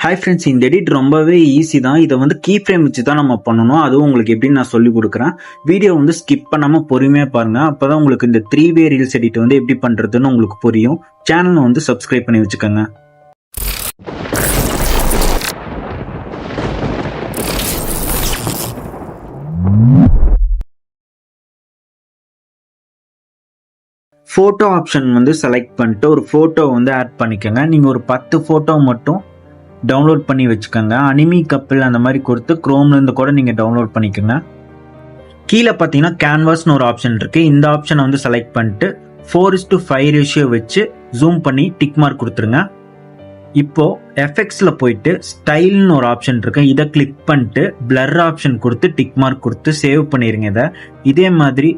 Hi friends, இந்த edit ரொம்பவே easy தான். இதை வந்து கீ ஃப்ரேம் வச்சு தான் நம்ம பண்ணணும். அதுவும் உங்களுக்கு எப்படின்னு நான் சொல்லி கொடுக்குறேன். வீடியோ வந்து ஸ்கிப் பண்ணாமல் பொறுமையாக பாருங்க. அப்போதான் உங்களுக்கு இந்த 3-வே ரீல்ஸ் எடிட் வந்து எப்படி பண்ணுறதுன்னு உங்களுக்கு புரியும். சேனலை வந்து சப்ஸ்கிரைப் பண்ணி வச்சுக்கோங்க. ஃபோட்டோ ஆப்ஷன் வந்து செலக்ட் பண்ணிட்டு ஒரு ஃபோட்டோ வந்து ஆட் பண்ணிக்கோங்க. நீங்கள் ஒரு 10 ஃபோட்டோ மட்டும் டவுன்லோட் பண்ணி வச்சுக்கோங்க. அனிமி கப்பிள் அந்த மாதிரி கொடுத்து குரோம்லேருந்து கூட நீங்கள் டவுன்லோட் பண்ணிக்கோங்க. கீழே பார்த்தீங்கன்னா கேன்வாஸ்னு ஒரு ஆப்ஷன் இருக்குது. இந்த ஆப்ஷனை வந்து செலக்ட் பண்ணிட்டு 4:5 ரேஷியோ வச்சு ஜூம் பண்ணி டிக் மார்க் கொடுத்துருங்க. இப்போது எஃபெக்ட்ஸில் போயிட்டு ஸ்டைல்னு ஒரு ஆப்ஷன் இருக்கு. இதை கிளிக் பண்ணிட்டு பிளர் ஆப்ஷன் கொடுத்து டிக் மார்க் கொடுத்து சேவ் பண்ணிடுங்க. இதே மாதிரி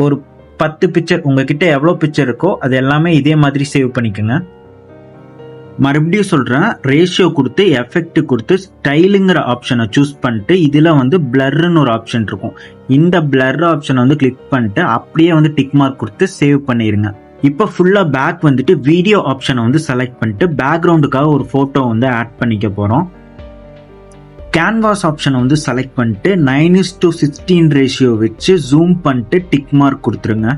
ஒரு 10 பிக்சர் உங்ககிட்ட எவ்வளோ பிக்சர் இருக்கோ அது எல்லாமே இதே மாதிரி சேவ் பண்ணிக்கோங்க. மறுபடியும் சொல்கிறேன், ரேஷியோ கொடுத்து எஃபெக்ட் கொடுத்து ஸ்டைலுங்கிற ஆப்ஷனை சூஸ் பண்ணிட்டு இதில் வந்து பிளர்னு ஒரு ஆப்ஷன் இருக்கும். இந்த பிளர் ஆப்ஷனை வந்து கிளிக் பண்ணிட்டு அப்படியே வந்து டிக் மார்க் கொடுத்து சேவ் பண்ணிடுங்க. இப்போ ஃபுல்லாக பேக் வந்துட்டு வீடியோ ஆப்ஷனை வந்து செலக்ட் பண்ணிட்டு பேக்ரவுண்டுக்காக ஒரு ஃபோட்டோ வந்து ஆட் பண்ணிக்க போகிறோம். கேன்வாஸ் ஆப்ஷனை வந்து செலக்ட் பண்ணிட்டு 9:16 ரேஷியோ வச்சு ஜூம் பண்ணிட்டு டிக் மார்க் கொடுத்துருங்க.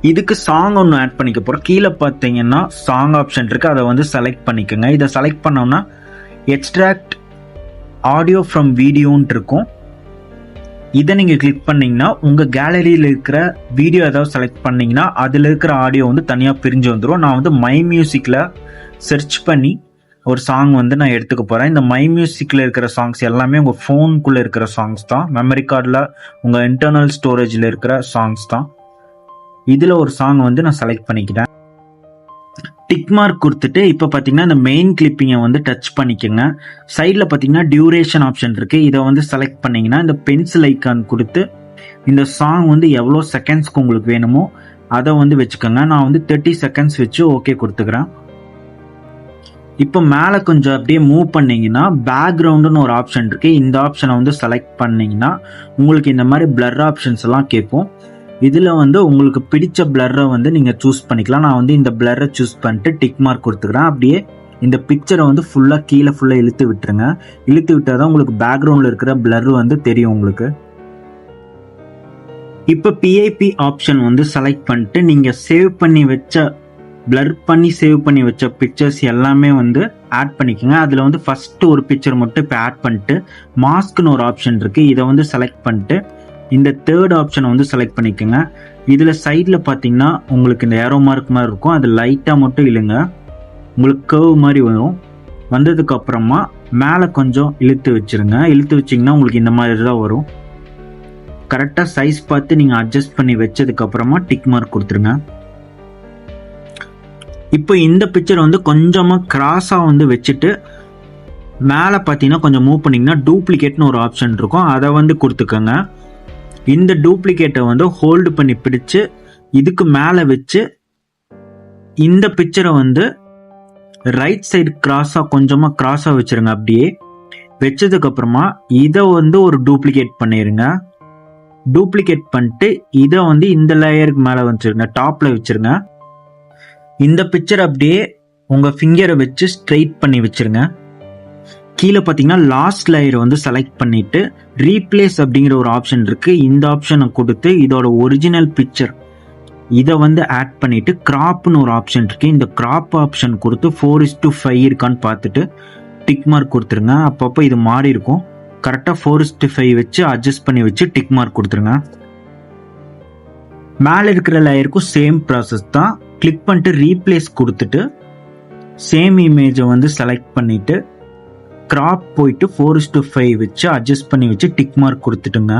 இதுக்கு சாங் ஒன்று ஆட் பண்ணிக்க போகிறோம். கீழே பார்த்தீங்கன்னா சாங் ஆப்ஷன் இருக்குது. அதை வந்து செலக்ட் பண்ணிக்கோங்க. இதை செலக்ட் பண்ணோம்னா எக்ஸ்ட்ராக்ட் ஆடியோ ஃப்ரம் வீடியோன்ட்டு இருக்கும். இதை நீங்கள் கிளிக் பண்ணிங்கன்னா உங்கள் கேலரியில் இருக்கிற வீடியோ ஏதாவது செலக்ட் பண்ணிங்கன்னா அதில் இருக்கிற ஆடியோ வந்து தனியாக பிரிஞ்சு வந்துடும். நான் வந்து மை மியூசிக்கில் சர்ச் பண்ணி ஒரு சாங் வந்து நான் எடுத்துக்க போகிறேன். இந்த மை மியூசிக்கில் இருக்கிற சாங்ஸ் எல்லாமே உங்கள் ஃபோனுக்குள்ளே இருக்கிற சாங்ஸ் தான். மெமரி கார்டில் உங்கள் இன்டர்னல் ஸ்டோரேஜில் இருக்கிற சாங்ஸ் தான். இதில் ஒரு சாங் வந்து நான் செலக்ட் பண்ணிக்கிறேன். டிக் மார்க் கொடுத்துட்டு இப்போ பார்த்தீங்கன்னா இந்த மெயின் கிளிப்பிங்கை வந்து டச் பண்ணிக்கோங்க. சைடில் பார்த்தீங்கன்னா டியூரேஷன் ஆப்ஷன் இருக்குது. இதை வந்து செலக்ட் பண்ணிங்கன்னா இந்த பென்சில் ஐக்கான் கொடுத்து இந்த சாங் வந்து எவ்வளோ செகண்ட்ஸ்க்கு உங்களுக்கு வேணுமோ அதை வந்து வச்சுக்கோங்க. நான் வந்து 30 செகண்ட்ஸ் வச்சு ஓகே கொடுத்துக்கிறேன். இப்போ மேலே கொஞ்சம் அப்படியே மூவ் பண்ணிங்கன்னா பேக்ரவுண்டுன்னு ஒரு ஆப்ஷன் இருக்குது. இந்த ஆப்ஷனை வந்து செலக்ட் பண்ணிங்கன்னா உங்களுக்கு இந்த மாதிரி பிளர் ஆப்ஷன்ஸ் எல்லாம் கேட்கும். இதில் வந்து உங்களுக்கு பிடிச்ச பிளரை வந்து நீங்கள் சூஸ் பண்ணிக்கலாம். நான் வந்து இந்த பிளரை சூஸ் பண்ணிட்டு டிக் மார்க் கொடுத்துக்கிறேன். அப்படியே இந்த பிக்சரை வந்து ஃபுல்லாக கீழே ஃபுல்லாக இழுத்து விட்டுருங்க. இழுத்து விட்டால் தான் உங்களுக்கு பேக்ரவுண்டில் இருக்கிற பிளர் வந்து தெரியும் உங்களுக்கு. இப்போ பிஐபி ஆப்ஷன் வந்து செலக்ட் பண்ணிட்டு நீங்கள் சேவ் பண்ணி வச்ச பிளர் பண்ணி சேவ் பண்ணி வச்ச பிக்சர்ஸ் எல்லாமே வந்து ஆட் பண்ணிக்கோங்க. அதில் வந்து ஃபஸ்ட்டு ஒரு பிக்சர் மட்டும் இப்போ ஆட் பண்ணிட்டு மாஸ்க்னு ஒரு ஆப்ஷன் இருக்குது. இதை வந்து செலக்ட் பண்ணிட்டு இந்த தேர்ட் ஆப்ஷனை வந்து செலக்ட் பண்ணிக்கோங்க. இதில் சைடில் பார்த்தீங்கன்னா உங்களுக்கு இந்த ஏரோ மார்க் மாதிரி இருக்கும். அது லைட்டாக மட்டும் இழுங்க. உங்களுக்கு கர்வ் மாதிரி வரும். வந்ததுக்கு அப்புறமா மேலே கொஞ்சம் இழுத்து வச்சுருங்க. இழுத்து வச்சிங்கன்னா உங்களுக்கு இந்த மாதிரி தான் வரும். கரெக்டாக சைஸ் பார்த்து நீங்கள் அட்ஜஸ்ட் பண்ணி வச்சதுக்கப்புறமா டிக் மார்க் கொடுத்துருங்க. இப்போ இந்த பிக்சர் வந்து கொஞ்சமாக கிராஸாக வந்து வச்சுட்டு மேலே பார்த்தீங்கன்னா கொஞ்சம் மூவ் பண்ணிங்கன்னா டூப்ளிகேட்னு ஒரு ஆப்ஷன் இருக்கும். அதை வந்து கொடுத்துக்கோங்க. இந்த டூப்ளிகேட்டை வந்து ஹோல்டு பண்ணி பிடிச்சு இதுக்கு மேலே வச்சு இந்த பிக்சரை வந்து ரைட் சைடு கொஞ்சமாக கிராஸாக வச்சுருங்க. அப்படியே வச்சதுக்கப்புறமா இதை வந்து ஒரு டூப்ளிகேட் பண்ணிடுங்க. டூப்ளிகேட் பண்ணிட்டு இதை வந்து இந்த லேயருக்கு மேலே வச்சுருங்க, டாப்பில் வச்சுருங்க. இந்த பிக்சர் அப்படியே உங்கள் ஃபிங்கரை வச்சு ஸ்ட்ரெயிட் பண்ணி வச்சுருங்க. கீழே பார்த்தீங்கன்னா லாஸ்ட் லேயர் வந்து செலக்ட் பண்ணிட்டு ரீப்ளேஸ் அப்படிங்கிற ஒரு ஆப்ஷன் இருக்குது. இந்த ஆப்ஷனை கொடுத்து இதோட ஒரிஜினல் பிக்சர் இதை வந்து ஆட் பண்ணிட்டு கிராப்னு ஒரு ஆப்ஷன் இருக்குது. இந்த கிராப் ஆப்ஷன் கொடுத்து 4:5 இருக்கான்னு பார்த்துட்டு டிக் மார்க் கொடுத்துருங்க. அப்பப்போ இது மாறி இருக்கும். கரெக்டாக 4:5 வச்சு அட்ஜஸ்ட் பண்ணி வச்சு டிக் மார்க் கொடுத்துருங்க. மேலே இருக்கிற லேயருக்கும் சேம் ப்ராசஸ் தான். கிளிக் பண்ணிட்டு ரீப்ளேஸ் கொடுத்துட்டு சேம் இமேஜை வந்து செலக்ட் பண்ணிட்டு கிராப் போயிட்டு 4:5 வச்சு அட்ஜஸ்ட் பண்ணி வச்சு டிக் மார்க் கொடுத்துட்டுங்க.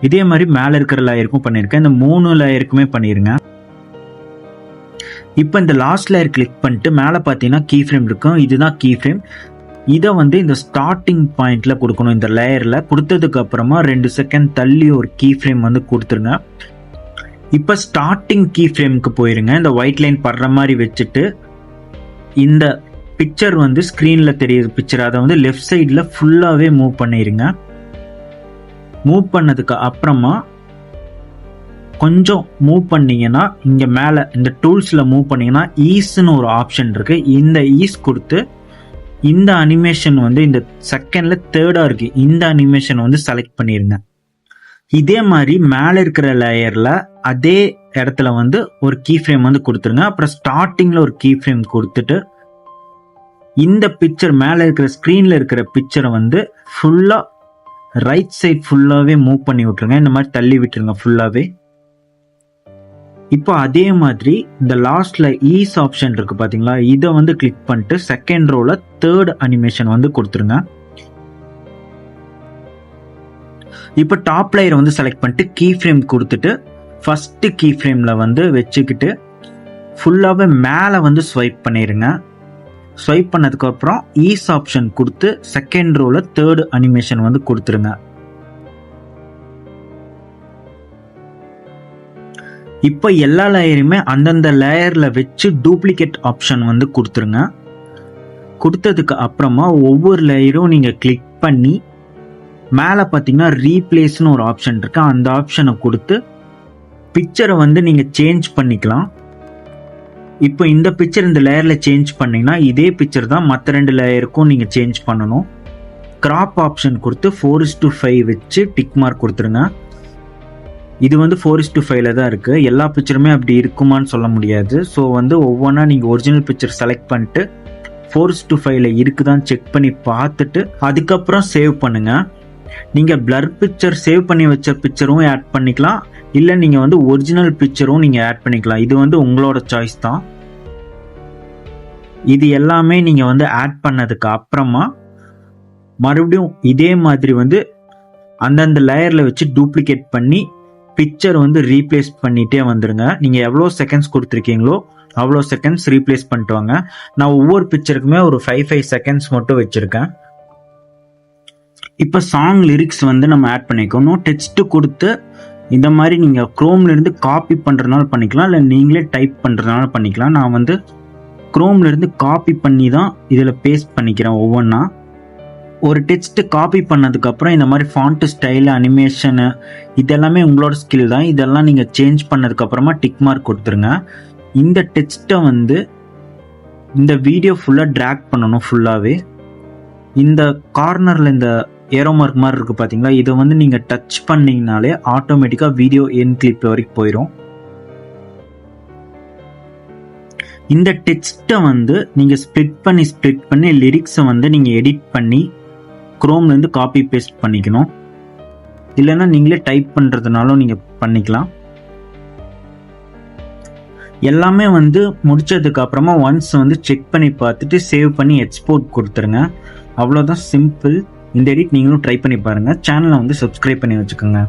இதே மாதிரி மேலே இருக்கிற லேயருக்கும் பண்ணியிருக்கேன். இந்த 3 லேயருக்குமே பண்ணிடுங்க. இப்போ இந்த லாஸ்ட் லேயர் கிளிக் பண்ணிட்டு மேலே பார்த்தீங்கன்னா கீ ஃப்ரேம் இருக்கும். இதுதான் கீ ஃப்ரேம். இதை வந்து இந்த ஸ்டார்டிங் பாயிண்ட்ல கொடுக்கணும். இந்த லேயரில் கொடுத்ததுக்கு அப்புறமா 2 செகண்ட் தள்ளி ஒரு கீ ஃப்ரேம் வந்து கொடுத்துருங்க. இப்போ ஸ்டார்டிங் கீ ஃப்ரேமுக்கு போயிருங்க. இந்த ஒயிட் லைன் படுற மாதிரி வச்சுட்டு இந்த பிக்சர் வந்து ஸ்க்ரீனில் தெரியுது பிக்சர், அதை வந்து லெஃப்ட் சைடில் ஃபுல்லாகவே மூவ் பண்ணிடுங்க. மூவ் பண்ணதுக்கு அப்புறமா கொஞ்சம் மூவ் பண்ணீங்கன்னா இங்கே மேலே இந்த டூல்ஸில் மூவ் பண்ணீங்கன்னா ஈஸ்ன்னு ஒரு ஆப்ஷன் இருக்குது. இந்த ஈஸ் கொடுத்து இந்த அனிமேஷன் வந்து இந்த செகண்டில் தேர்டாக இருக்குது, இந்த அனிமேஷன் வந்து செலக்ட் பண்ணிடுங்க. இதே மாதிரி மேலே இருக்கிற லேயரில் அதே இடத்துல வந்து ஒரு கீ ஃப்ரேம் வந்து கொடுத்துருங்க. அப்புறம் ஸ்டார்டிங்கில் ஒரு கீ ஃப்ரேம் கொடுத்துட்டு இந்த பிக்சர் மேலே இருக்கிற ஸ்க்ரீனில் இருக்கிற பிக்சரை வந்து ஃபுல்லாக ரைட் சைட் ஃபுல்லாகவே மூவ் பண்ணி விட்டுருங்க. இந்த மாதிரி தள்ளி விட்டுருங்க ஃபுல்லாகவே. இப்போ அதே மாதிரி இந்த லாஸ்ட்ல ஈஸ் ஆப்ஷன் இருக்கு பாத்தீங்களா, இதை வந்து கிளிக் பண்ணிட்டு செகண்ட் ரோல தேர்ட் அனிமேஷன் வந்து கொடுத்துருங்க. இப்போ டாப் லேயர் வந்து செலக்ட் பண்ணிட்டு கீ ஃப்ரேம் கொடுத்துட்டு ஃபர்ஸ்ட் கீ ஃப்ரேம்ல வந்து வச்சுக்கிட்டு ஃபுல்லாவே மேலே வந்து ஸ்வைப் பண்ணிடுங்க. ஸ்வைப் பண்ணதுக்கு அப்புறம் ஈஸ் ஆப்ஷன் கொடுத்து செகண்ட் ரோல தேர்ட் அனிமேஷன் வந்து கொடுத்துருங்க. இப்போ எல்லா லேயருமே அந்தந்த லேயர்ல வச்சு டூப்ளிகேட் ஆப்ஷன் வந்து கொடுத்துருங்க. கொடுத்ததுக்கு அப்புறமா ஒவ்வொரு லேயரும் நீங்க கிளிக் பண்ணி மேலே பார்த்தீங்கன்னா ரீப்ளேஸ்னு ஒரு ஆப்ஷன் இருக்கு, அந்த ஆப்ஷனை கொடுத்து பிக்சரை வந்து நீங்க சேஞ்ச் பண்ணிக்கலாம். இப்போ இந்த பிக்சர் இந்த லேயர்ல சேஞ்ச் பண்ணீங்கன்னா இதே பிக்சர் தான் மற்ற 2 லேயருக்கும் நீங்க சேஞ்ச் பண்ணணும். கிராப் ஆப்ஷன் கொடுத்து 4:5 வச்சு டிக் மார்க் கொடுத்துருங்க. இது வந்து 4:5 தான் இருக்கு. எல்லா பிக்சருமே அப்படி இருக்குமான்னு சொல்ல முடியாது. ஸோ வந்து ஒவ்வொன்றா நீங்கள் ஒரிஜினல் பிக்சர் செலக்ட் பண்ணிட்டு 4:5 இருக்குதான்னு செக் பண்ணி பார்த்துட்டு அதுக்கப்புறம் சேவ் பண்ணுங்க. நீங்கள் பிளர் பிக்சர் சேவ் பண்ணி வச்ச பிக்சரும் ஆட் பண்ணிக்கலாம், இல்லை நீங்கள் வந்து ஒரிஜினல் பிக்சரும் நீங்கள் ஆட் பண்ணிக்கலாம். இது வந்து உங்களோட சாய்ஸ் தான். இது எல்லாமே நீங்கள் வந்து ஆட் பண்ணதுக்கு அப்புறமா மறுபடியும் இதே மாதிரி வந்து அந்தந்த லேயரில் வச்சு டூப்ளிகேட் பண்ணி பிக்சர் வந்து ரீப்ளேஸ் பண்ணிட்டே வந்துருங்க. நீங்கள் எவ்வளோ செகண்ட்ஸ் கொடுத்துருக்கீங்களோ அவ்வளோ செகண்ட்ஸ் ரீப்ளேஸ் பண்ணிட்டு வாங்க. நான் ஒவ்வொரு பிக்சருக்குமே ஒரு 5 செகண்ட்ஸ் மட்டும் வச்சுருக்கேன். இப்போ சாங் லிரிக்ஸ் வந்து நம்ம ஆட் பண்ணிக்கணும். டெக்ஸ்ட் கொடுத்து இந்த மாதிரி நீங்கள் குரோம்லேருந்து காப்பி பண்ணுறதுனால பண்ணிக்கலாம், இல்லை நீங்களே டைப் பண்ணுறதுனால பண்ணிக்கலாம். நான் வந்து குரோம்லேருந்து காப்பி பண்ணி தான் இதில் பேஸ்ட் பண்ணிக்கிறேன் ஒவ்வொன்றா. ஒரு டெக்ஸ்ட் காப்பி பண்ணதுக்கப்புறம் இந்த மாதிரி ஃபாண்ட் ஸ்டைல் அனிமேஷனு இதெல்லாமே உங்களோட ஸ்கில் தான். இதெல்லாம் நீங்கள் சேஞ்ச் பண்ணதுக்கப்புறமா டிக் மார்க் கொடுத்துருங்க. இந்த டெக்ஸ்ட்டை வந்து இந்த வீடியோ ஃபுல்லாக ட்ராக் பண்ணணும். ஃபுல்லாகவே இந்த கார்னரில் இந்த ஏரோ மார்க் மாதிரி இருக்குது பார்த்தீங்களா, இதை வந்து நீங்கள் டச் பண்ணிங்கனாலே ஆட்டோமேட்டிக்காக வீடியோ எண்ட் கிளிப் வரைக்கும் போயிடும். இந்த டெக்ஸ்ட்டை வந்து நீங்கள் ஸ்ப்ளிட் பண்ணி லிரிக்ஸை வந்து நீங்கள் எடிட் பண்ணி குரோம்லேருந்து காப்பி பேஸ்ட் பண்ணிக்கணும். இல்லைன்னா நீங்களே டைப் பண்ணுறதுனாலும் நீங்கள் பண்ணிக்கலாம். எல்லாமே வந்து முடிச்சதுக்கு அப்புறமா ஒன்ஸ் வந்து செக் பண்ணி பார்த்துட்டு சேவ் பண்ணி எக்ஸ்போர்ட் கொடுத்துருங்க. அவ்வளோதான், சிம்பிள். இந்த எடிட் நீங்களும் ட்ரை பண்ணி பாருங்கள். சேனலை வந்து சப்ஸ்கிரைப் பண்ணி வச்சுக்கோங்க.